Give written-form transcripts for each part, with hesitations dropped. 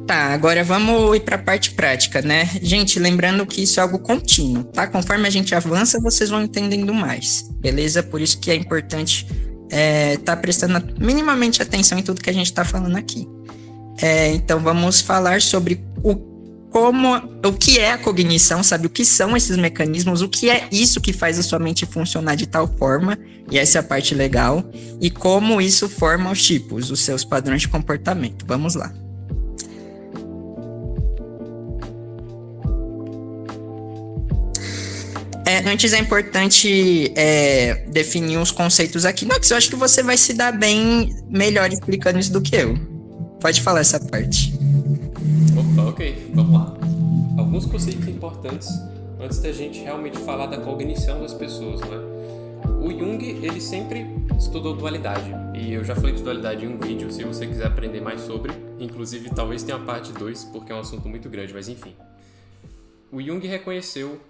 Tá, agora vamos ir para a parte prática, né? Gente, lembrando que isso é algo contínuo, tá? Conforme a gente avança, vocês vão entendendo mais, beleza? Por isso que é importante tá prestando minimamente atenção em tudo que a gente está falando aqui. Então, vamos falar sobre o que é a cognição, sabe? O que são esses mecanismos, o que é isso que faz a sua mente funcionar de tal forma, e essa é a parte legal, e como isso forma os tipos, os seus padrões de comportamento. Vamos lá. Antes é importante definir uns conceitos aqui. Nox, eu acho que você vai se dar bem melhor explicando isso do que eu. Pode falar essa parte. Opa, ok, vamos lá. Alguns conceitos importantes antes da gente realmente falar da cognição das pessoas, né? O Jung, ele sempre estudou dualidade, e eu já falei de dualidade em um vídeo, se você quiser aprender mais sobre. Inclusive, talvez tenha a parte 2, porque é um assunto muito grande, mas enfim. O Jung reconheceu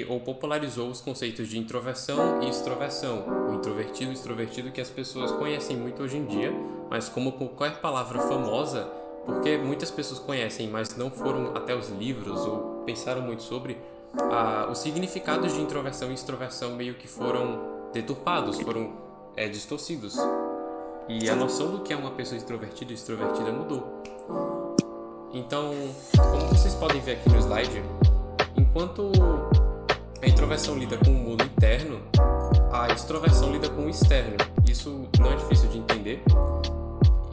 ou popularizou os conceitos de introversão e extroversão, o introvertido e extrovertido que as pessoas conhecem muito hoje em dia, mas como qualquer palavra famosa, porque muitas pessoas conhecem, mas não foram até os livros ou pensaram muito sobre, os significados de introversão e extroversão meio que foram deturpados, foram distorcidos. E a noção do que é uma pessoa extrovertida e extrovertida mudou. Então, como vocês podem ver aqui no slide, enquanto a introversão lida com o mundo interno, a extroversão lida com o externo. Isso não é difícil de entender.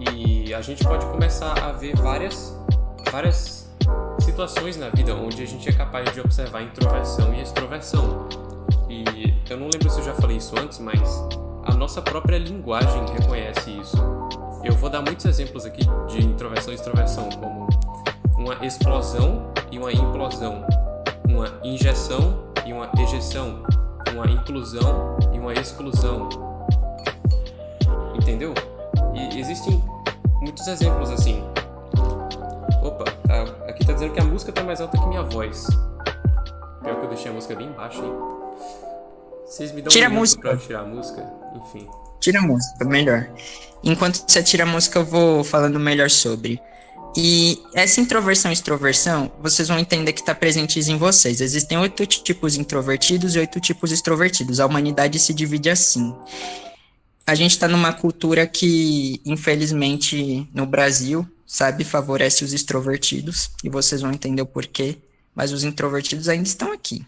E a gente pode começar a ver várias situações na vida onde a gente é capaz de observar a introversão e a extroversão. E eu não lembro se eu já falei isso antes, mas a nossa própria linguagem reconhece isso. Eu vou dar muitos exemplos aqui de introversão e extroversão, como uma explosão e uma implosão, uma injeção e uma ejeção, uma inclusão e uma exclusão. Entendeu? E existem muitos exemplos assim. Opa, aqui tá dizendo que a música tá mais alta que minha voz. Pior que eu deixei a música bem baixa, hein? Vocês me dão Tira um a minuto música. pra eu tirar a música? Enfim. Tira a música, melhor. Enquanto você tira a música, eu vou falando melhor sobre. E essa introversão e extroversão, vocês vão entender que está presente em vocês. Existem 8 tipos introvertidos e 8 tipos extrovertidos. A humanidade se divide assim. A gente está numa cultura que, infelizmente, no Brasil, sabe, favorece os extrovertidos. E vocês vão entender o porquê. Mas os introvertidos ainda estão aqui.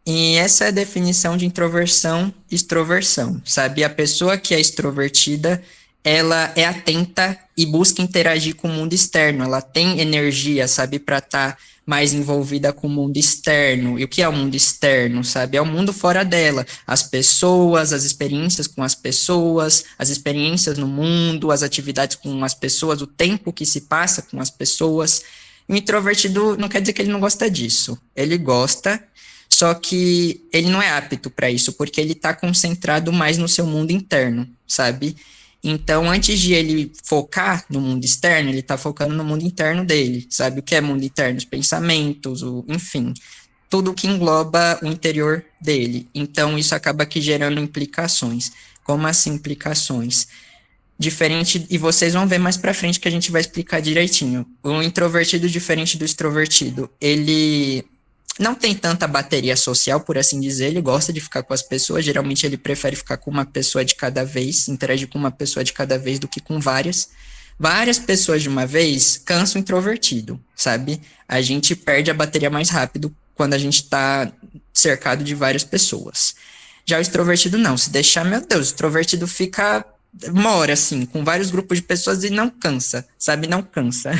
E essa é a definição de introversão e extroversão, sabe? A pessoa que é extrovertida, ela é atenta e busca interagir com o mundo externo. Ela tem energia, sabe, para estar mais envolvida com o mundo externo. E o que é o mundo externo, sabe? É o mundo fora dela. As pessoas, as experiências com as pessoas, as experiências no mundo, as atividades com as pessoas, o tempo que se passa com as pessoas. O introvertido não quer dizer que ele não gosta disso. Ele gosta, só que ele não é apto para isso, porque ele está concentrado mais no seu mundo interno, sabe? Então, antes de ele focar no mundo externo, ele está focando no mundo interno dele, sabe? O que é mundo interno? Os pensamentos, enfim, tudo que engloba o interior dele. Então, isso acaba aqui gerando implicações. Como assim implicações? Diferente, e vocês vão ver mais para frente que a gente vai explicar direitinho. O introvertido, diferente do extrovertido, ele não tem tanta bateria social, por assim dizer, ele gosta de ficar com as pessoas, geralmente ele prefere ficar com uma pessoa de cada vez, interagir com uma pessoa de cada vez do que com várias. Várias pessoas de uma vez cansa o introvertido, sabe? A gente perde a bateria mais rápido quando a gente tá cercado de várias pessoas. Já o extrovertido não, se deixar, meu Deus, o extrovertido mora assim, com vários grupos de pessoas e não cansa, sabe? Não cansa.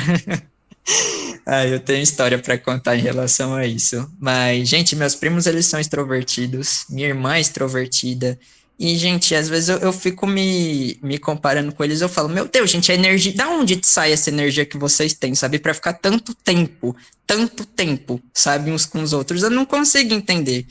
Eu tenho história para contar em relação a isso. Mas, gente, meus primos, eles são extrovertidos. Minha irmã é extrovertida. E, gente, às vezes eu fico me comparando com eles. Eu falo, meu Deus, gente, a energia... Da onde sai essa energia que vocês têm, sabe? Para ficar tanto tempo, sabe? Uns com os outros. Eu não consigo entender.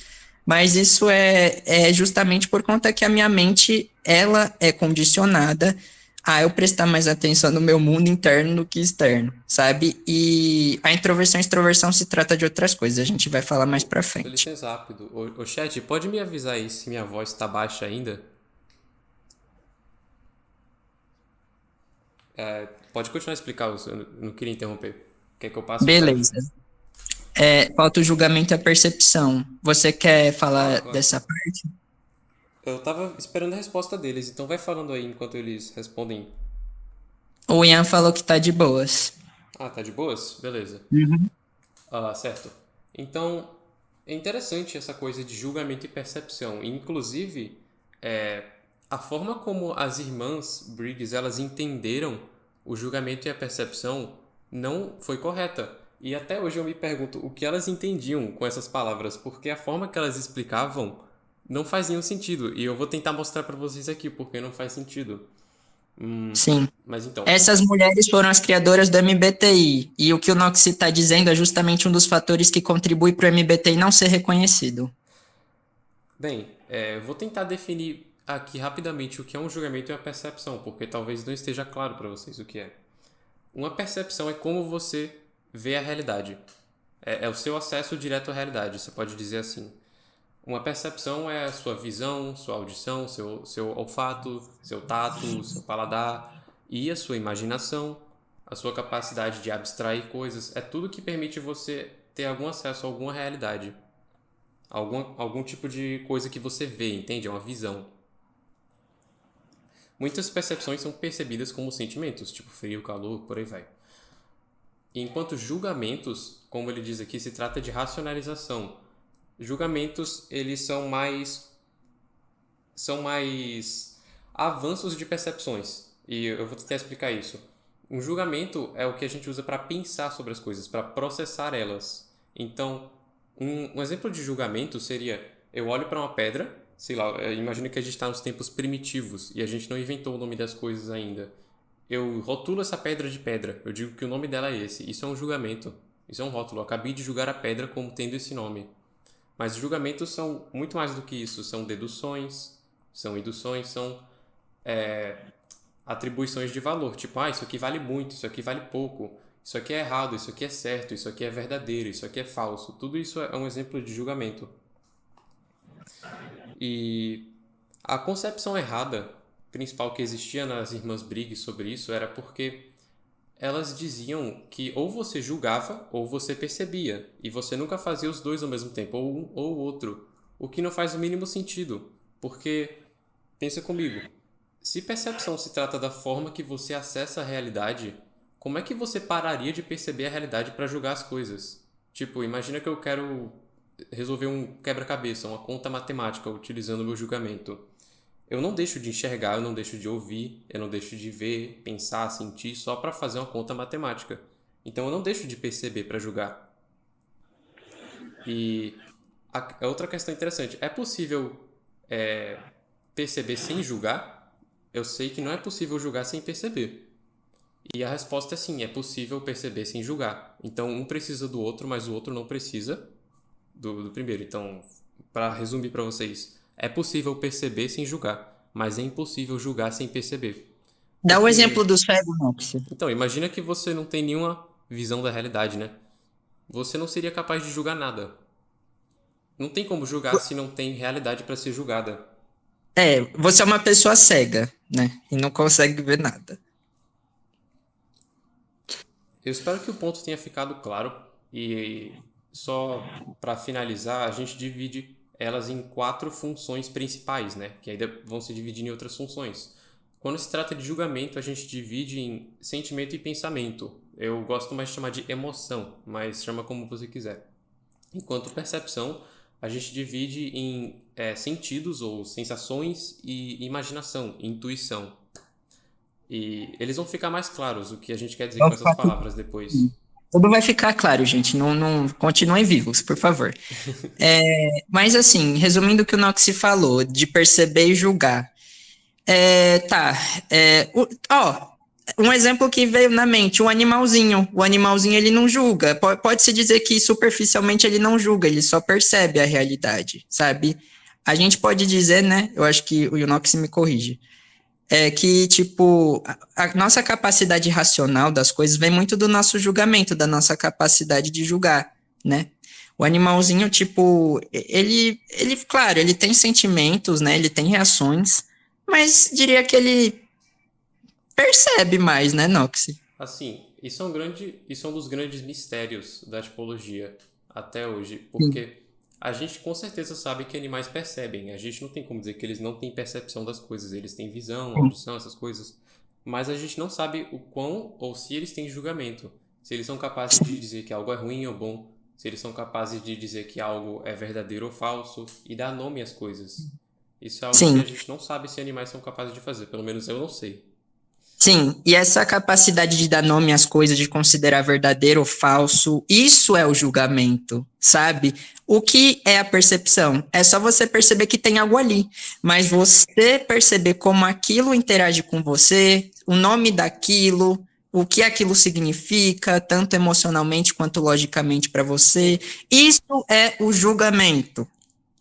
Mas isso é justamente por conta que a minha mente, ela é condicionada a eu prestar mais atenção no meu mundo interno do que externo, sabe? E a introversão e extroversão se trata de outras coisas, a gente vai falar mais pra Só frente. licença rápido. Ô chat, pode me avisar aí se minha voz tá baixa ainda? Pode continuar a explicar, eu não queria interromper. Quer que eu passe o slide? Beleza. Falta o julgamento e a percepção. Você quer Claro, falar claro. dessa parte? Eu tava esperando a resposta deles, então vai falando aí enquanto eles respondem. O Ian falou que tá de boas. Ah, tá de boas? Beleza. Uhum. Ah, certo. Então, é interessante essa coisa de julgamento e percepção. Inclusive, a forma como as irmãs Briggs elas entenderam o julgamento e a percepção não foi correta. E até hoje eu me pergunto o que elas entendiam com essas palavras, porque a forma que elas explicavam não faz nenhum sentido. E eu vou tentar mostrar para vocês aqui porque não faz sentido. Sim. Mas então, Essas mulheres foram as criadoras do MBTI. E o que o Noxy está dizendo é justamente um dos fatores que contribui para o MBTI não ser reconhecido. bem, eu vou tentar definir aqui rapidamente o que é um julgamento e uma percepção, porque talvez não esteja claro para vocês o que é. Uma percepção é como você vê a realidade. É o seu acesso direto à realidade, você pode dizer assim. Uma percepção é a sua visão, sua audição, seu olfato, seu tato, seu paladar e a sua imaginação, a sua capacidade de abstrair coisas. É tudo que permite você ter algum acesso a alguma realidade. Algum tipo de coisa que você vê, entende? É uma visão. Muitas percepções são percebidas como sentimentos, tipo frio, calor, por aí vai. Enquanto julgamentos, como ele diz aqui, se trata de racionalização. Julgamentos, eles são mais avanços de percepções. E eu vou tentar explicar isso. Um julgamento é o que a gente usa para pensar sobre as coisas, para processar elas. Então, um exemplo de julgamento seria: eu olho para uma pedra, sei lá, imagina que a gente está nos tempos primitivos e a gente não inventou o nome das coisas ainda. Eu rotulo essa pedra de pedra, eu digo que o nome dela é esse. Isso é um julgamento, isso é um rótulo. Eu acabei de julgar a pedra como tendo esse nome. Mas julgamentos são muito mais do que isso. São deduções, são induções, são atribuições de valor. Tipo, isso aqui vale muito, isso aqui vale pouco, isso aqui é errado, isso aqui é certo, isso aqui é verdadeiro, isso aqui é falso. Tudo isso é um exemplo de julgamento. E a concepção errada principal que existia nas irmãs Briggs sobre isso era porque elas diziam que ou você julgava ou você percebia, e você nunca fazia os dois ao mesmo tempo, ou um ou o outro, o que não faz o mínimo sentido, porque, pensa comigo, se percepção se trata da forma que você acessa a realidade, como é que você pararia de perceber a realidade para julgar as coisas? Tipo, imagina que eu quero resolver um quebra-cabeça, uma conta matemática utilizando o meu julgamento. Eu não deixo de enxergar, eu não deixo de ouvir, eu não deixo de ver, pensar, sentir só para fazer uma conta matemática. Então eu não deixo de perceber para julgar. E a outra questão interessante, é possível perceber sem julgar? Eu sei que não é possível julgar sem perceber. E a resposta é sim, é possível perceber sem julgar. Então um precisa do outro, mas o outro não precisa do primeiro. Então, para resumir para vocês, é possível perceber sem julgar, mas é impossível julgar sem perceber. Dá o Porque, exemplo do cego, Noxy. então, imagina que você não tem nenhuma visão da realidade, né? Você não seria capaz de julgar nada. Não tem como julgar se não tem realidade para ser julgada. Você é uma pessoa cega, né? E não consegue ver nada. Eu espero que o ponto tenha ficado claro e só para finalizar, a gente divide elas em 4 funções principais, né? Que ainda vão se dividir em outras funções. Quando se trata de julgamento, a gente divide em sentimento e pensamento. Eu gosto mais de chamar de emoção, mas chama como você quiser. Enquanto percepção, a gente divide em sentidos ou sensações e imaginação, intuição. E eles vão ficar mais claros o que a gente quer dizer com essas palavras depois. Tudo vai ficar claro, gente. Não continuem vivos, por favor. Mas assim, resumindo o que o Noxy falou, de perceber e julgar. Tá. Um exemplo que veio na mente, um animalzinho. O animalzinho, ele não julga. Pode-se dizer que superficialmente ele não julga, ele só percebe a realidade, sabe? A gente pode dizer, né? Eu acho que o Noxy me corrige. Que, tipo, a nossa capacidade racional das coisas vem muito do nosso julgamento, da nossa capacidade de julgar, né? O animalzinho, tipo, claro, ele tem sentimentos, né? Ele tem reações, mas diria que ele percebe mais, né, Noxy? Assim, isso é um dos grandes mistérios da tipologia até hoje, porque a gente com certeza sabe que animais percebem. A gente não tem como dizer que eles não têm percepção das coisas, eles têm visão, audição, essas coisas. Mas a gente não sabe o quão ou se eles têm julgamento. Se eles são capazes de dizer que algo é ruim ou bom, se eles são capazes de dizer que algo é verdadeiro ou falso e dar nome às coisas. Isso é algo que a Sim, gente não sabe se animais são capazes de fazer, pelo menos eu não sei. sim. E essa capacidade de dar nome às coisas, de considerar verdadeiro ou falso, isso é o julgamento, sabe? O que é a percepção? É só você perceber que tem algo ali, mas você perceber como aquilo interage com você, o nome daquilo, o que aquilo significa, tanto emocionalmente quanto logicamente para você, isso é o julgamento.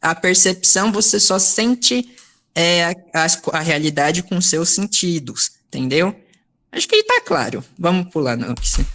A percepção você só sente a realidade com seus sentidos, entendeu? Acho que tá claro. Vamos pular, não.